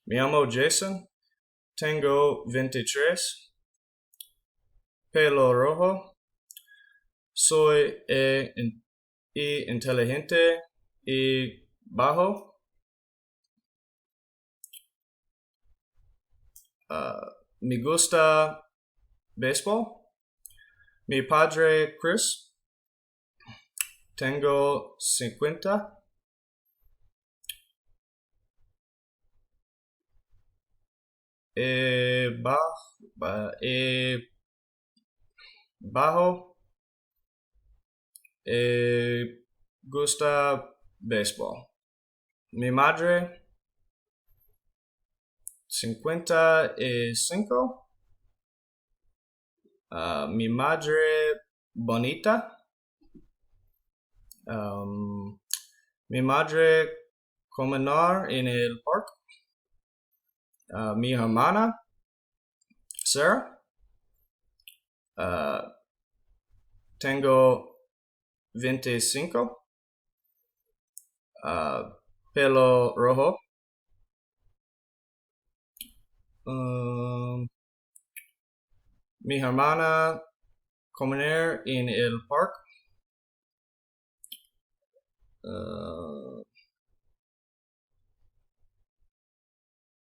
Me llamo Jason, tengo 23, pelo rojo, soy inteligente y bajo. Me gusta béisbol. Mi padre Chris, tengo 50. Bajo, gusta béisbol. Mi madre, 55. Mi madre bonita. Mi madre caminar en el parque. Mi hermana, Sarah. Tengo 25. Pelo rojo. Mi hermana caminar en el parque.